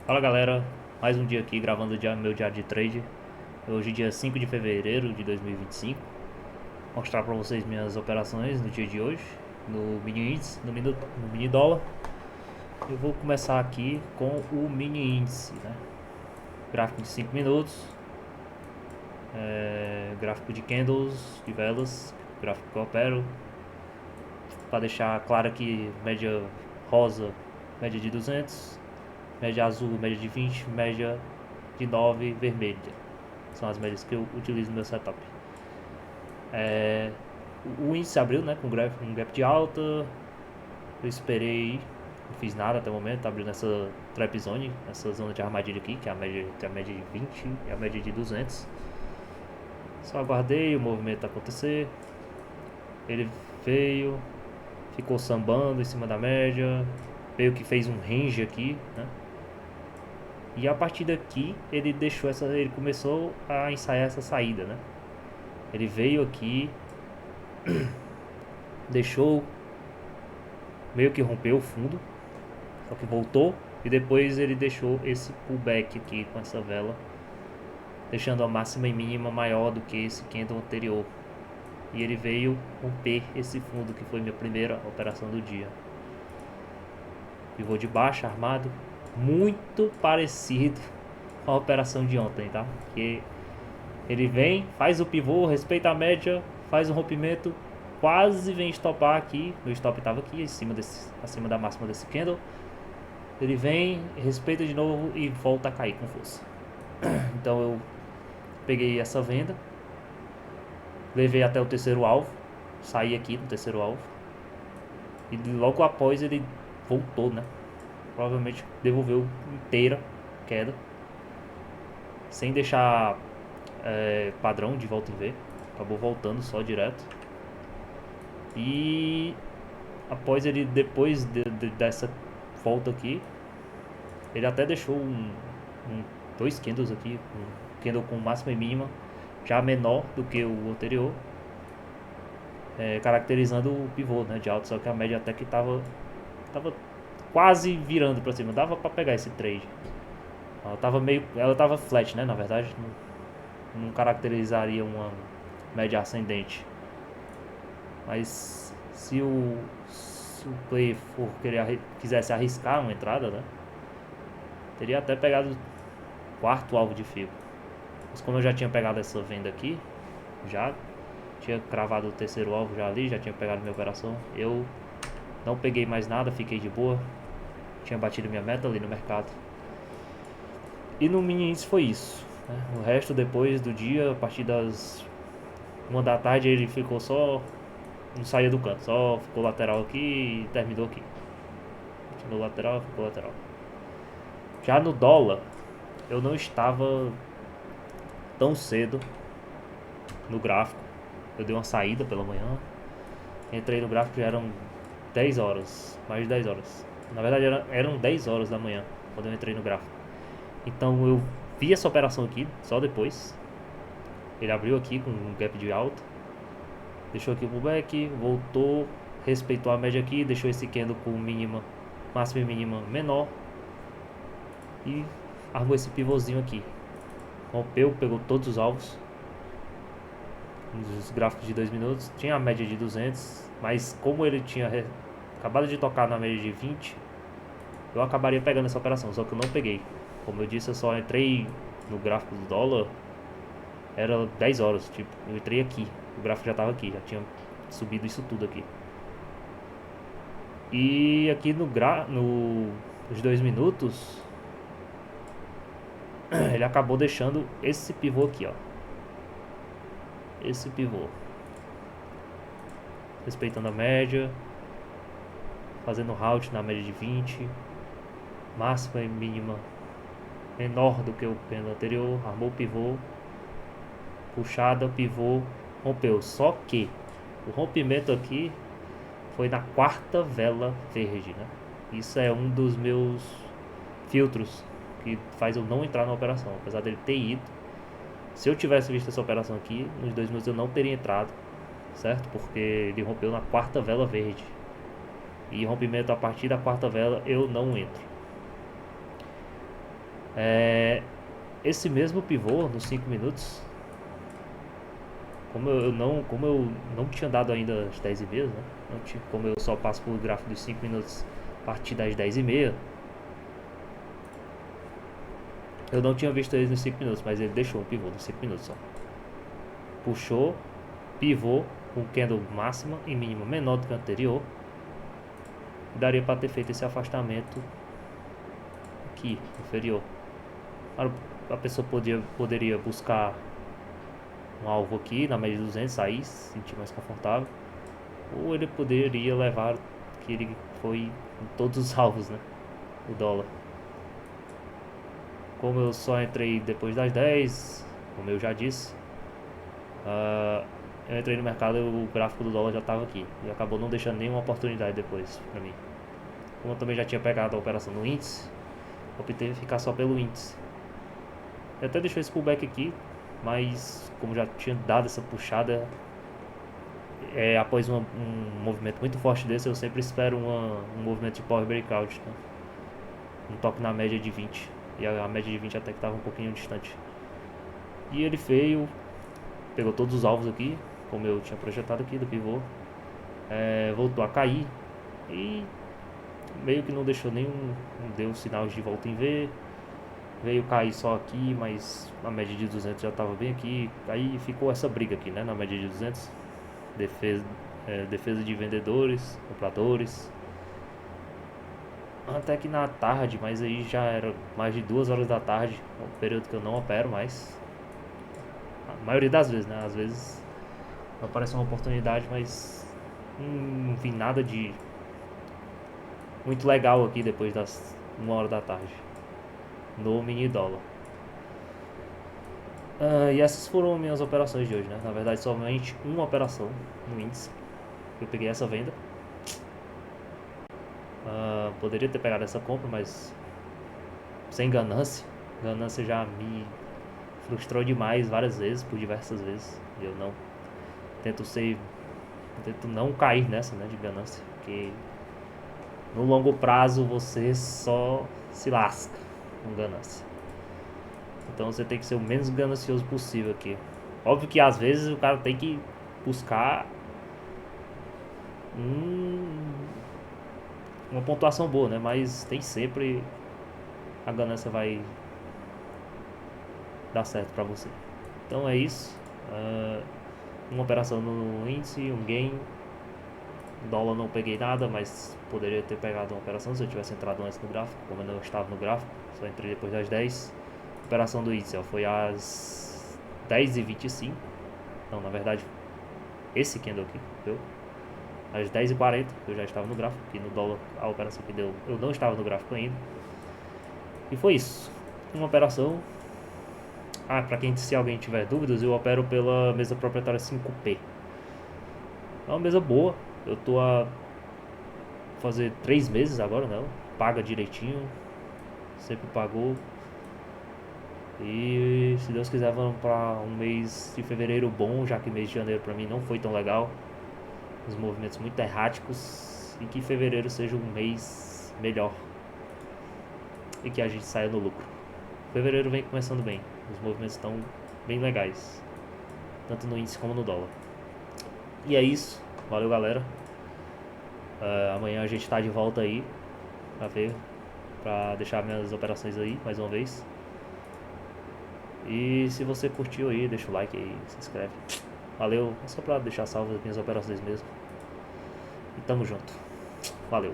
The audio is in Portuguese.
Fala galera, mais um dia aqui gravando meu diário de trade. Hoje dia 5 de fevereiro de 2025. Mostrar para vocês minhas operações no dia de hoje, no mini índice, no mini dólar. Eu vou começar aqui com o mini índice, né? Gráfico de 5 minutos, gráfico de candles, de velas, gráfico que eu opero, para deixar claro aqui média rosa, média de 200, média azul, média de 20, média de 9 vermelha. São as médias que eu utilizo no meu setup. É, o índice abriu, né, com um gap de alta. Eu esperei, não fiz nada até o momento. Abriu nessa trap zone, nessa zona de armadilha aqui, que é a média de 20 e a média de 200. Só aguardei o movimento acontecer. Ele veio, ficou sambando em cima da média, meio que fez um range aqui, né? E a partir daqui ele começou a ensaiar essa saída, né? Ele veio aqui, deixou, meio que rompeu o fundo, só que voltou e depois ele deixou esse pullback aqui com essa vela, deixando a máxima e mínima maior do que esse candle anterior. E ele veio romper esse fundo, que foi minha primeira operação do dia. Pivô de baixa armado, muito parecido com a operação de ontem, tá? Que ele vem, faz o pivô, respeita a média, faz o rompimento, quase vem estopar aqui. Meu stop estava aqui acima da máxima desse candle. Ele vem, respeita de novo e volta a cair com força. Então eu peguei essa venda, levei até o terceiro alvo, saí aqui do terceiro alvo e logo após ele voltou, né? Provavelmente devolveu inteira queda, sem deixar padrão de volta em V. Acabou voltando só direto. E depois dessa volta aqui, ele até deixou dois candles aqui, um candle com máxima e mínima já menor do que o anterior, caracterizando o pivô, né, de alto. Só que a média até que tava quase virando para cima, dava para pegar esse trade. Ela tava flat, né, na verdade, não caracterizaria uma média ascendente. Mas se o player quisesse arriscar uma entrada, né, teria até pegado o quarto alvo de fio. Mas como eu já tinha pegado essa venda aqui, já tinha cravado o terceiro alvo já ali, já tinha pegado minha operação, eu não peguei mais nada, fiquei de boa. Tinha batido minha meta ali no mercado. E no mini índice foi isso, né? O resto depois do dia, a partir das 1 da tarde, ele ficou só, não saía do canto, só ficou lateral aqui e terminou aqui. Continuou lateral, ficou lateral. Já no dólar, eu não estava tão cedo no gráfico. Eu dei uma saída pela manhã, entrei no gráfico, já eram 10 horas, mais de 10 horas. Na verdade eram 10 horas da manhã quando eu entrei no gráfico. Então eu vi essa operação aqui só depois. Ele abriu aqui com um gap de alta, deixou aqui o pullback, voltou, respeitou a média aqui, deixou esse candle com mínima, máxima e mínima menor e armou esse pivôzinho aqui. Rompeu, pegou todos os alvos. Nos gráficos de 2 minutos tinha a média de 200, mas como ele tinha acabado de tocar na média de 20, eu acabaria pegando essa operação, só que eu não peguei. Como eu disse, eu só entrei no gráfico do dólar, era 10 horas, tipo, eu entrei aqui, o gráfico já estava aqui, já tinha subido isso tudo aqui. E aqui nos 2 minutos, ele acabou deixando esse pivô aqui, ó. Esse pivô. Respeitando a média, fazendo halt na média de 20, máxima e mínima menor do que o candle anterior, armou o pivô, puxada, pivô, rompeu. Só que o rompimento aqui foi na quarta vela verde, né? Isso é um dos meus filtros que faz eu não entrar na operação, apesar dele ter ido. Se eu tivesse visto essa operação aqui, nos 2 minutos eu não teria entrado, certo? Porque ele rompeu na quarta vela verde. E rompimento a partir da quarta vela eu não entro. Esse mesmo pivô nos 5 minutos, como eu não tinha dado ainda as 10h30, né? Não tinha, como eu só passo por gráfico dos 5 minutos a partir das 10h30, eu não tinha visto ele nos 5 minutos, mas ele deixou o pivô nos 5 minutos só. Puxou, pivô, com candle máxima e mínima menor do que o anterior. Daria para ter feito esse afastamento aqui, inferior. A pessoa poderia buscar um alvo aqui na média de 200, sair, se sentir mais confortável. Ou ele poderia levar, que ele foi em todos os alvos, né? O dólar. Como eu só entrei depois das 10, como eu já disse, eu entrei no mercado e o gráfico do dólar já estava aqui. E acabou não deixando nenhuma oportunidade depois para mim. Como eu também já tinha pegado a operação no índice, optei em ficar só pelo índice. Eu até deixei esse pullback aqui, mas como já tinha dado essa puxada, após um movimento muito forte desse, eu sempre espero um movimento de power breakout, né? Um toque na média de 20. E a média de 20 até que estava um pouquinho distante. E ele veio, pegou todos os alvos aqui, como eu tinha projetado aqui do pivô, voltou a cair e meio que não deixou nenhum, deu sinais de volta em V, veio cair só aqui, mas a média de 200 já estava bem aqui, aí ficou essa briga aqui, né, na média de 200, defesa de vendedores, compradores, até que na tarde, mas aí já era mais de 2 horas da tarde, um período que eu não opero mais, a maioria das vezes, né, às vezes aparece uma oportunidade, mas não vi nada de muito legal aqui depois das 1 hora da tarde no mini dólar. E essas foram minhas operações de hoje, né? Na verdade, somente uma operação no índice. Eu peguei essa venda. Poderia ter pegado essa compra, mas sem ganância. Ganância já me frustrou demais várias vezes, por diversas vezes. E eu não tento não cair nessa, né, de ganância, porque no longo prazo você só se lasca com ganância. Então você tem que ser o menos ganancioso possível aqui. Óbvio que às vezes o cara tem que buscar uma pontuação boa, né? Mas tem sempre a ganância vai dar certo pra você. Então é isso. Uma operação no índice, um gain. Dólar não peguei nada, mas poderia ter pegado uma operação se eu tivesse entrado antes no gráfico. Como eu não estava no gráfico, só entrei depois das 10. A operação do índice foi às 10h25. Não, na verdade, esse candle aqui, viu? Às 10h40 eu já estava no gráfico, e no dólar a operação que deu, eu não estava no gráfico ainda. E foi isso. Uma operação. Para quem, se alguém tiver dúvidas, eu opero pela mesa proprietária 5P. É uma mesa boa. Eu tô a fazer 3 meses agora, né? Paga direitinho. Sempre pagou. E se Deus quiser, vamos para um mês de fevereiro bom, já que mês de janeiro para mim não foi tão legal. Os movimentos muito erráticos. E que fevereiro seja um mês melhor. E que a gente saia no lucro. Fevereiro vem começando bem. Os movimentos estão bem legais. Tanto no índice como no dólar. E é isso. Valeu, galera. Amanhã a gente tá de volta aí pra deixar minhas operações aí mais uma vez. E se você curtiu aí, deixa o like aí, se inscreve. Valeu, é só pra deixar salvo as minhas operações mesmo. E tamo junto. Valeu.